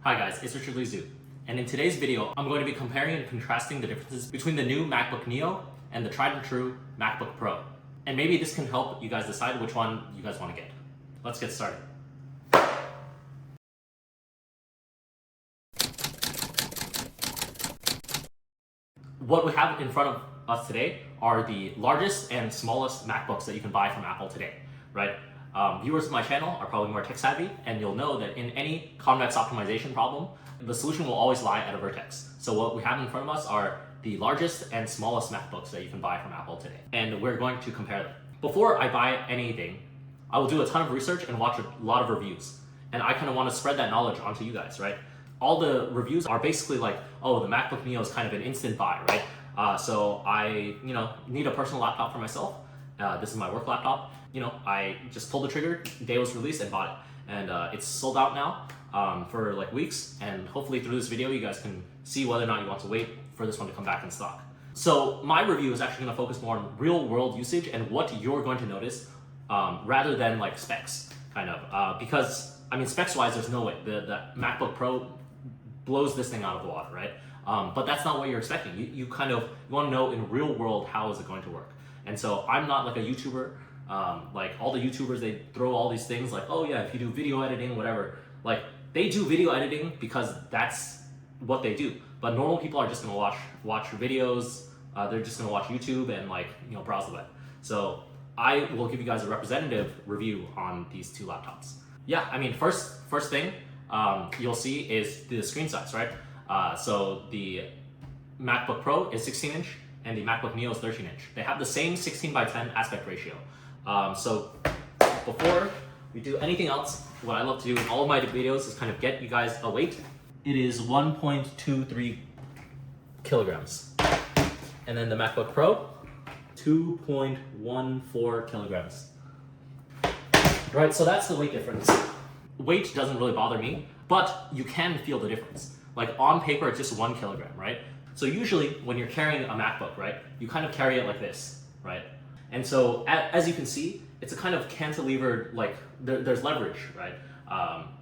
Hi guys, it's Richardlizhu, and in today's video, I'm going to be comparing and contrasting the differences between the new MacBook Neo and the tried and true MacBook Pro. And maybe this can help you guys decide which one you guys want to get. Let's get started. What we have in front of us today are the largest and smallest MacBooks that you can buy from Apple today, right? Viewers of my channel are probably more tech savvy, and you'll know that in any convex optimization problem, the solution will always lie at a vertex. So what we have in front of us are the largest and smallest MacBooks that you can buy from Apple today, and we're going to compare them. Before I buy anything, I will do a ton of research and watch a lot of reviews, and I kind of want to spread that knowledge onto you guys, right? All the reviews are basically like, oh, the MacBook Neo is kind of an instant buy, right? So I, need a personal laptop for myself. This is my work laptop. I just pulled the trigger, day was released, and bought it. And it's sold out now for like weeks. And hopefully through this video, you guys can see whether or not you want to wait for this one to come back in stock. So my review is actually going to focus more on real world usage and what you're going to notice rather than like specs, kind of. Because, I mean, specs wise, there's no way. The MacBook Pro blows this thing out of the water, right? But that's not what you're expecting. You want to know in real world, how is it going to work? And so I'm not like a YouTuber. Like all the YouTubers, they throw all these things like, oh yeah, if you do video editing, whatever. Like they do video editing because that's what they do. But normal people are just gonna watch videos. They're just gonna watch YouTube and browse the web. So I will give you guys a representative review on these two laptops. Yeah, I mean, first thing you'll see is the screen size, right? So the MacBook Pro is 16-inch and the MacBook Neo is 13-inch. They have the same 16:10 aspect ratio. So before we do anything else, what I love to do in all of my videos is kind of get you guys a weight. It is 1.23 kilograms. And then the MacBook Pro, 2.14 kilograms. Right, so that's the weight difference. Weight doesn't really bother me, but you can feel the difference. Like on paper, it's just 1 kilogram, right? So usually when you're carrying a MacBook, right, you kind of carry it like this, right? And so as you can see, it's a kind of cantilevered, like there's leverage, right?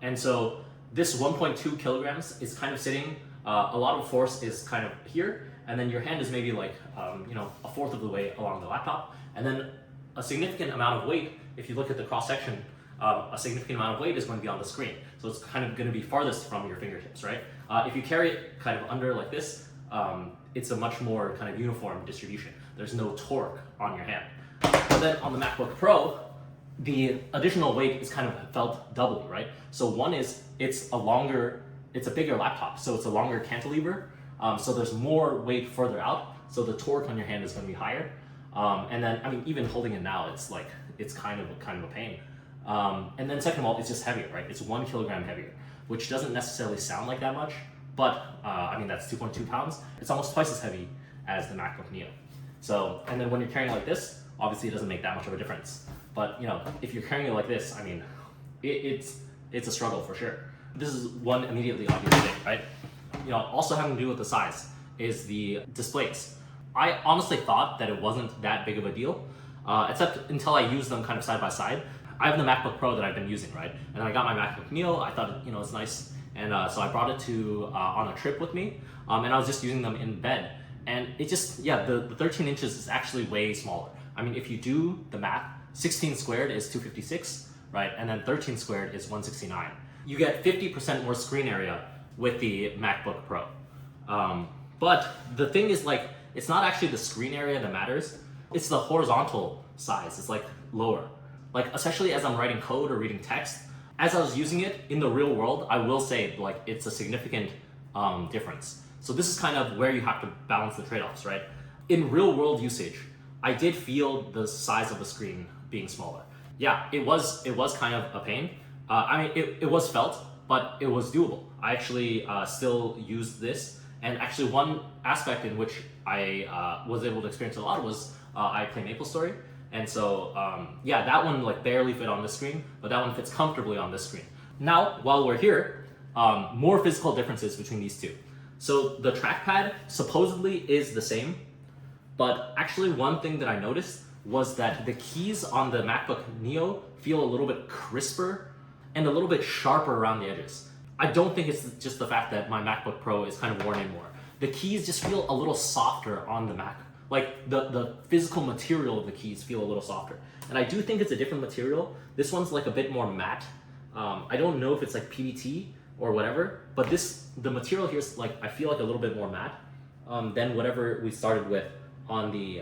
And so this 1.2 kilograms is kind of sitting, a lot of force is kind of here, and then your hand is maybe like, a fourth of the way along the laptop. And then a significant amount of weight, if you look at the cross section, a significant amount of weight is going to be on the screen. So it's kind of going to be farthest from your fingertips, right? If you carry it kind of under like this, it's a much more kind of uniform distribution. There's no torque on your hand. But then on the MacBook Pro, the additional weight is kind of felt doubly, right? So one is, it's a bigger laptop, so it's a longer cantilever. So there's more weight further out, so the torque on your hand is going to be higher. And then, I mean, even holding it now, it's kind of a pain. And then second of all, it's just heavier, right? It's 1 kilogram heavier, which doesn't necessarily sound like that much, but I mean, that's 2.2 pounds. It's almost twice as heavy as the MacBook Neo. So, and then when you're carrying it like this, obviously it doesn't make that much of a difference. But if you're carrying it like this, I mean, it's a struggle for sure. This is one immediately obvious thing, right? Also having to do with the size is the displays. I honestly thought that it wasn't that big of a deal, except until I used them kind of side by side. I have the MacBook Pro that I've been using, right? And I got my MacBook Neo. I thought, it's nice. And so I brought it to on a trip with me, and I was just using them in bed. And it just, the 13 inches is actually way smaller. I mean, if you do the math, 16 squared is 256, right? And then 13 squared is 169. You get 50% more screen area with the MacBook Pro. But the thing is, like, it's not actually the screen area that matters. It's the horizontal size. It's like lower. Like, especially as I'm writing code or reading text, as I was using it in the real world, I will say, like, it's a significant difference. So this is kind of where you have to balance the trade-offs, right? In real world usage, I did feel the size of the screen being smaller. Yeah, it was kind of a pain. I mean, it was felt, but it was doable. I actually still used this, and actually one aspect in which I was able to experience a lot was I play MapleStory, and so that one like barely fit on this screen, but that one fits comfortably on this screen. Now, while we're here, more physical differences between these two. So the trackpad supposedly is the same, but actually one thing that I noticed was that the keys on the MacBook Neo feel a little bit crisper and a little bit sharper around the edges. I don't think it's just the fact that my MacBook Pro is kind of worn in more. The keys just feel a little softer on the Mac. Like the physical material of the keys feel a little softer. And I do think it's a different material. This one's like a bit more matte. I don't know if it's like PBT or whatever, but the material here is like, I feel like a little bit more matte than whatever we started with on the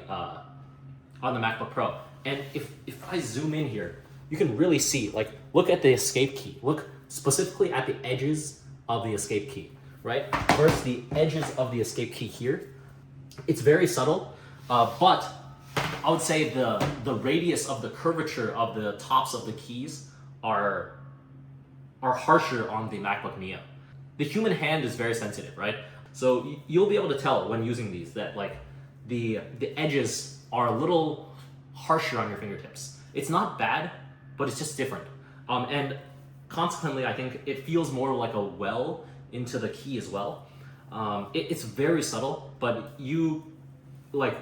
MacBook Pro. And if I zoom in here, you can really see, like, look at the escape key. Look specifically at the edges of the escape key, right? Versus the edges of the escape key here. It's very subtle, but I would say the radius of the curvature of the tops of the keys are harsher on the MacBook Neo. The human hand is very sensitive, right? So you'll be able to tell when using these that like the edges are a little harsher on your fingertips. It's not bad, but it's just different. And consequently, I think it feels more like a well into the key as well. It's very subtle, but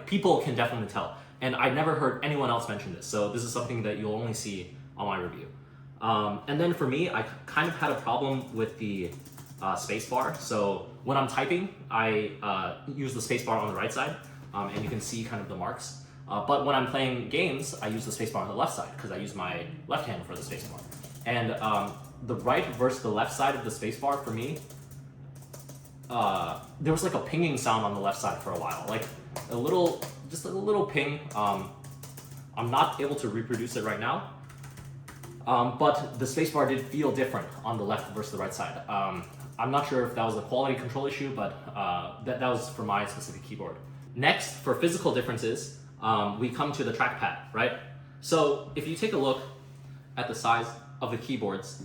people can definitely tell. And I never heard anyone else mention this, so this is something that you'll only see on my review. And then for me, I kind of had a problem with the spacebar. So when I'm typing, I use the spacebar on the right side, and you can see kind of the marks. But when I'm playing games, I use the spacebar on the left side because I use my left hand for the spacebar. And the right versus the left side of the spacebar for me, there was like a pinging sound on the left side for a while, like just a little ping. I'm not able to reproduce it right now, but the spacebar did feel different on the left versus the right side. I'm not sure if that was a quality control issue, but that was for my specific keyboard. Next, for physical differences, we come to the trackpad, right? So if you take a look at the size of the keyboards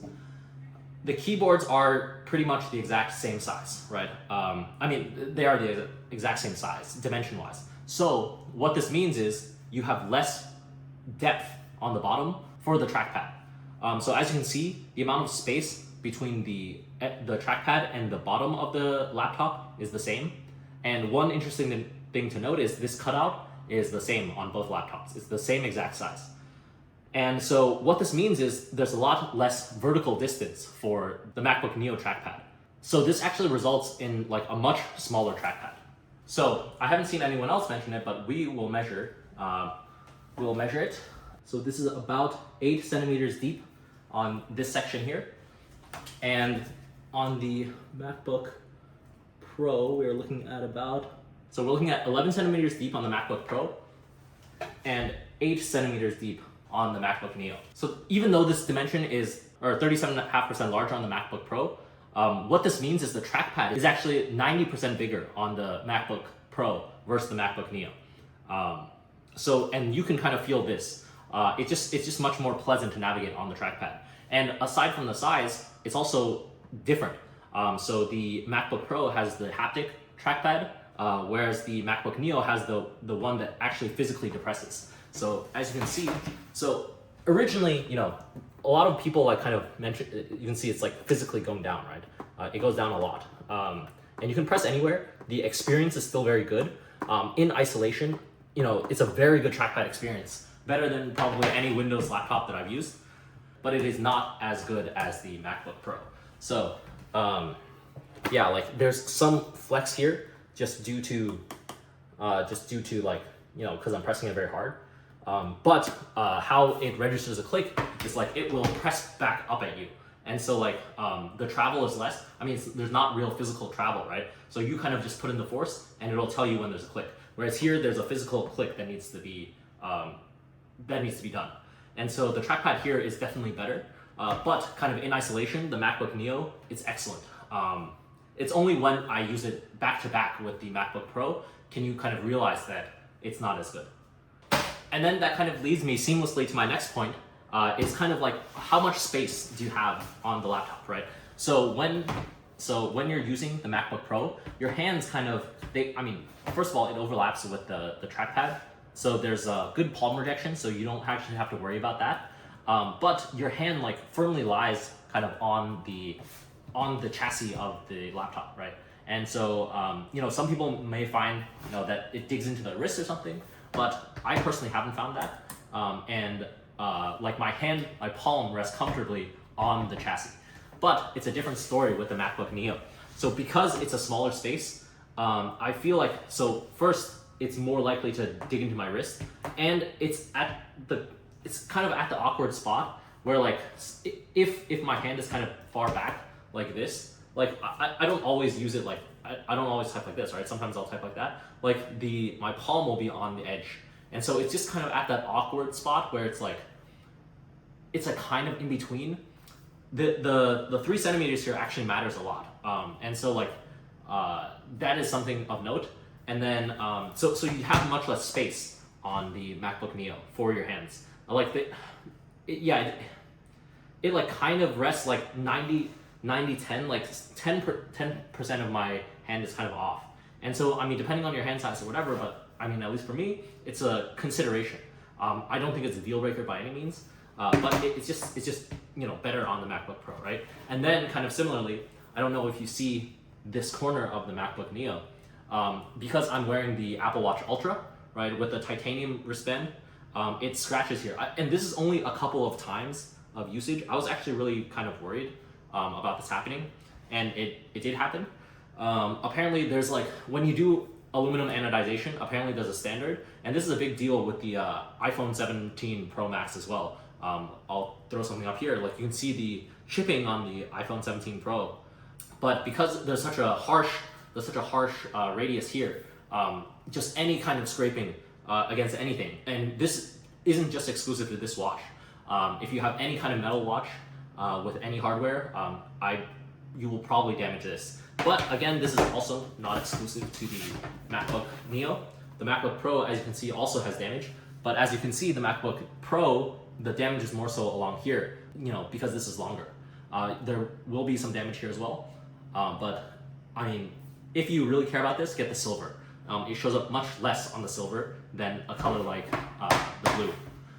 are pretty much the exact same size, right? I mean, they are the exact same size, dimension-wise. So what this means is you have less depth on the bottom for the trackpad. So as you can see, the amount of space between the trackpad and the bottom of the laptop is the same. And one interesting thing to note is this cutout is the same on both laptops. It's the same exact size. And so what this means is there's a lot less vertical distance for the MacBook Neo trackpad. So this actually results in like a much smaller trackpad. So I haven't seen anyone else mention it, but we will measure it. So this is about 8 centimeters deep on this section here. And on the MacBook Pro, we're looking at 11 centimeters deep on the MacBook Pro and 8 centimeters deep on the MacBook Neo. So even though this dimension is 37.5% larger on the MacBook Pro, what this means is the trackpad is actually 90% bigger on the MacBook Pro versus the MacBook Neo. And you can kind of feel this. It's just much more pleasant to navigate on the trackpad. And aside from the size, it's also different. So the MacBook Pro has the haptic trackpad, whereas the MacBook Neo has the one that actually physically depresses. So as you can see, so originally, a lot of people like kind of mention, you can see it's like physically going down, right? It goes down a lot. And you can press anywhere. The experience is still very good. In isolation, it's a very good trackpad experience. Better than probably any Windows laptop that I've used, but it is not as good as the MacBook Pro. So yeah, like there's some flex here just due to like, because I'm pressing it very hard. But how it registers a click is like it will press back up at you. And so like the travel is less. I mean, there's not real physical travel, right? So you kind of just put in the force and it'll tell you when there's a click. Whereas here, there's a physical click that needs to be done. And so the trackpad here is definitely better. But kind of in isolation, the MacBook Neo, it's excellent. It's only when I use it back to back with the MacBook Pro can you kind of realize that it's not as good. And then that kind of leads me seamlessly to my next point. Is kind of like how much space do you have on the laptop, right? So when you're using the MacBook Pro, your hands kind of, first of all, it overlaps with the trackpad. So there's a good palm rejection, so you don't actually have to worry about that. But your hand like firmly lies kind of on the chassis of the laptop, right? And so, some people may find, that it digs into the wrist or something, but I personally haven't found that. Like my palm rests comfortably on the chassis. But it's a different story with the MacBook Neo. So because it's a smaller space, I feel like, so first, it's more likely to dig into my wrist, and it's kind of at the awkward spot where like, if my hand is kind of far back like this, like I don't always use it like, I don't always type like this, right? Sometimes I'll type like that. Like my palm will be on the edge. And so it's just kind of at that awkward spot where it's like kind of in between. The 3 centimeters here actually matters a lot. And so like, that is something of note. And then, so you have much less space on the MacBook Neo for your hands. Like it like kind of rests like 90, 10, like 10% of my hand is kind of off. And so, I mean, depending on your hand size or whatever, but I mean, at least for me, it's a consideration. I don't think it's a deal breaker by any means, but it's just, you know, better on the MacBook Pro, right? And then kind of similarly, I don't know if you see this corner of the MacBook Neo, because I'm wearing the Apple Watch Ultra, right, with the titanium wristband, it scratches here. And this is only a couple of times of usage. I was actually really kind of worried about this happening, and it did happen. Apparently there's like, when you do aluminum anodization, apparently there's a standard, and this is a big deal with the iPhone 17 Pro Max as well. I'll throw something up here, like you can see the chipping on the iPhone 17 Pro, but because there's such a harsh radius here, just any kind of scraping against anything, and this isn't just exclusive to this watch. If you have any kind of metal watch with any hardware, you will probably damage this. But again, this is also not exclusive to the MacBook Neo. The MacBook Pro, as you can see, also has damage. But as you can see, the MacBook Pro, the damage is more so along here, you know, because this is longer. There will be some damage here as well. But I mean, if you really care about this, get the silver. It shows up much less on the silver than a color like the blue.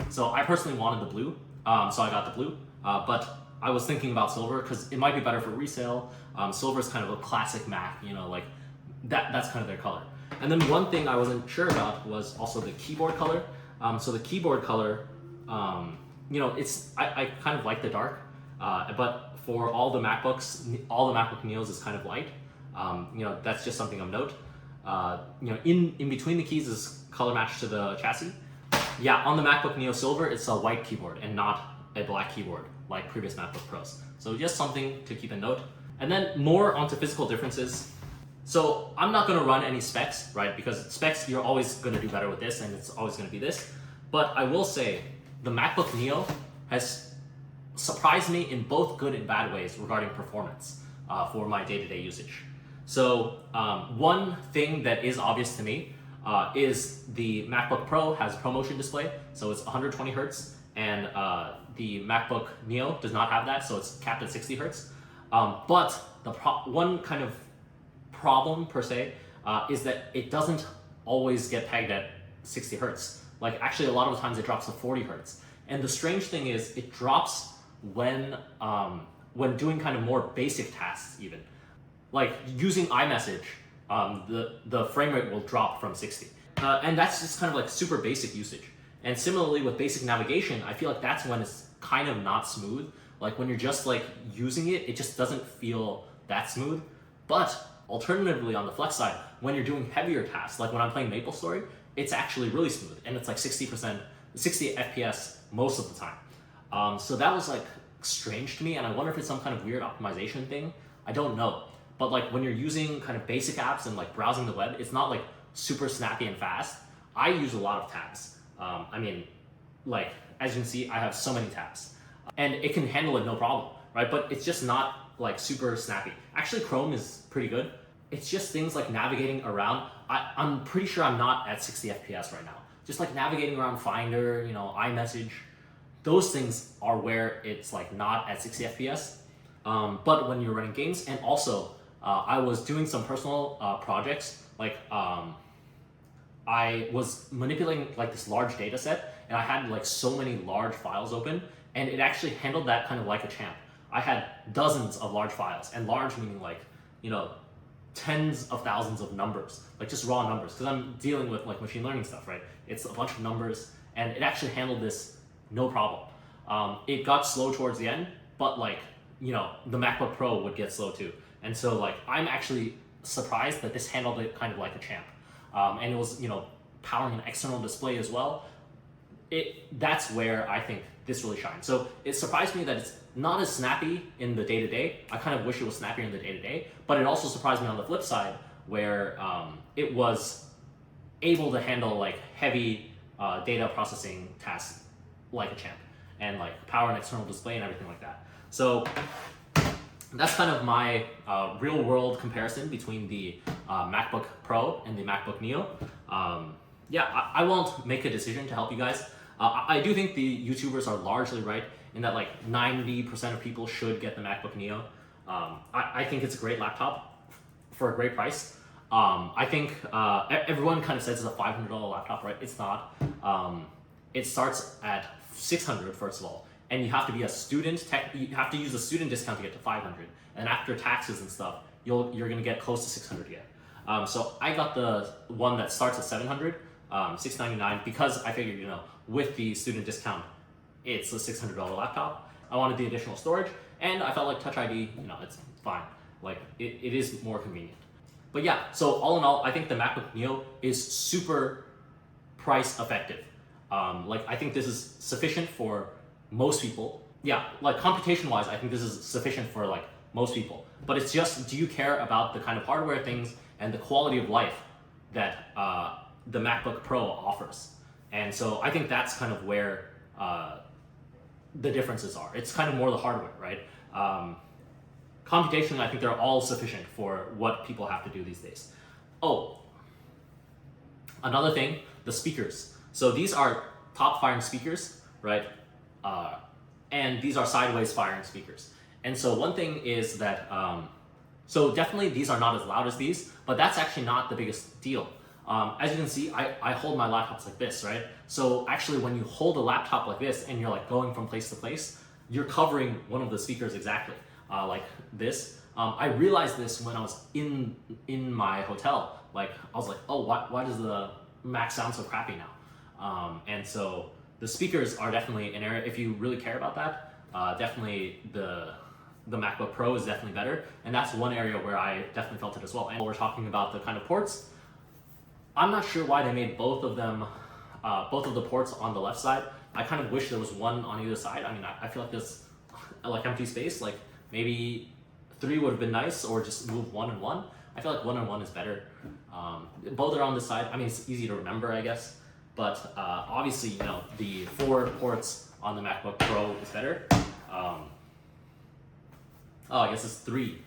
So I personally wanted the blue, so I got the blue. But I was thinking about silver because it might be better for resale. Silver is kind of a classic Mac, you know, like that's kind of their color. And then one thing I wasn't sure about was also the keyboard color. So the keyboard color, you know, I kind of like the dark, but for all the MacBooks, all the MacBook Neos is kind of light. You know, that's just something of note. You know, in between the keys is color matched to the chassis. Yeah, on the MacBook Neo Silver, it's a white keyboard and not a black keyboard like previous MacBook Pros. So just something to keep in note. And then more onto physical differences. So I'm not gonna run any specs, right? Because specs, you're always gonna do better with this and it's always gonna be this. But I will say the MacBook Neo has surprised me in both good and bad ways regarding performance for my day-to-day usage. So one thing that is obvious to me is the MacBook Pro has ProMotion display, so it's 120 hertz, and the MacBook Neo does not have that, so it's capped at 60 hertz. But the one kind of problem per se is that it doesn't always get pegged at 60 hertz. Like actually a lot of the times it drops to 40 hertz. And the strange thing is it drops when doing kind of more basic tasks even. Like using iMessage, the frame rate will drop from 60. And that's just kind of like super basic usage. And similarly with basic navigation, I feel like that's when it's kind of not smooth. Like when you're just like using it, it just doesn't feel that smooth. But alternatively on the flex side, when you're doing heavier tasks, like when I'm playing MapleStory, it's actually really smooth and it's like 60 FPS most of the time. So that was like strange to me, and I wonder if it's some kind of weird optimization thing. I don't know. But like when you're using kind of basic apps and like browsing the web, it's not like super snappy and fast. I use a lot of tabs. I mean, like as you can see, I have so many tabs and it can handle it no problem, right? But it's just not like super snappy. Actually, Chrome is pretty good. It's just things like navigating around. I'm pretty sure I'm not at 60 FPS right now. Just like navigating around Finder, you know, iMessage, those things are where it's like not at 60 FPS. But when you're running games, and also I was doing some personal projects, like I was manipulating like this large data set, and I had like so many large files open, and it actually handled that kind of like a champ. I had dozens of large files, and large meaning like, you know, tens of thousands of numbers, like just raw numbers, because I'm dealing with like machine learning stuff, right? It's a bunch of numbers, and it actually handled this no problem. It got slow towards the end, but like the MacBook Pro would get slow too. And so like I'm actually surprised that this handled it kind of like a champ. And it was, powering an external display as well. That's where I think this really shines. So it surprised me that it's not as snappy in the day-to-day. I kind of wish it was snappier in the day-to-day, but it also surprised me on the flip side where it was able to handle like heavy data processing tasks like a champ, and like power an external display and everything like that. So that's kind of my real world comparison between the MacBook Pro and the MacBook Neo. I won't make a decision to help you guys. I do think the YouTubers are largely right in that like 90% of people should get the MacBook Neo. I think it's a great laptop for a great price. I think everyone kind of says it's a $500 laptop, right? It's not. It starts at $600 first of all, and you have to be a student. You have to use a student discount to get to $500, and after taxes and stuff, you're gonna get close to $600 again. So I got the one that starts at $700, $699, because I figured with the student discount, it's a $600 laptop. I wanted the additional storage, and I felt like Touch ID, it's fine. Like it is more convenient. But yeah, so all in all, I think the MacBook Neo is super price effective. I think this is sufficient for most people. Yeah, like computation wise, I think this is sufficient for like most people. But it's just, do you care about the kind of hardware things and the quality of life that the MacBook Pro offers? And so I think that's kind of where the differences are. It's kind of more the hardware, right? Computation, I think they're all sufficient for what people have to do these days. Oh, another thing, the speakers. So these are top firing speakers, right? And these are sideways firing speakers. And so one thing is that, so definitely these are not as loud as these, but that's actually not the biggest deal. As you can see, I hold my laptops like this, right? So actually when you hold a laptop like this and you're like going from place to place, you're covering one of the speakers exactly, like this. I realized this when I was in my hotel. Like I was like, oh, why does the Mac sound so crappy now? And so the speakers are definitely an area, if you really care about that, definitely the MacBook Pro is definitely better. And that's one area where I definitely felt it as well. And we're talking about the kind of ports. I'm not sure why they made both of them, both of the ports on the left side. I kind of wish there was one on either side. I mean, I feel like there's like empty space, like maybe 3 would have been nice, or just move 1 and 1. I feel like 1 and 1 is better. Both are on this side. I mean, it's easy to remember, I guess. But obviously, the 4 ports on the MacBook Pro is better. I guess it's 3.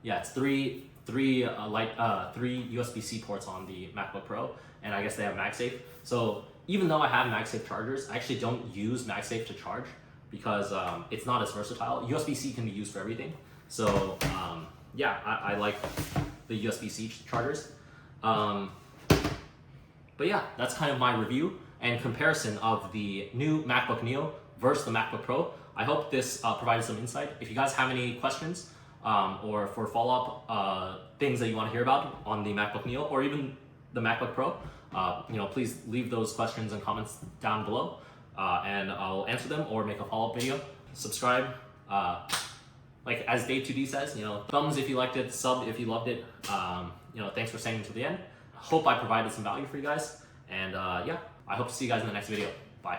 Yeah, it's three USB-C ports on the MacBook Pro, and I guess they have MagSafe. So even though I have MagSafe chargers, I actually don't use MagSafe to charge because it's not as versatile. USB-C can be used for everything. So I like the USB-C chargers. But yeah, that's kind of my review and comparison of the new MacBook Neo versus the MacBook Pro. I hope this provided some insight. If you guys have any questions or for follow-up things that you want to hear about on the MacBook Neo or even the MacBook Pro, please leave those questions and comments down below, and I'll answer them or make a follow-up video. Subscribe. Like as Dave2D says, thumbs if you liked it, sub if you loved it. Thanks for staying to the end. Hope I provided some value for you guys, and I hope to see you guys in the next video. Bye.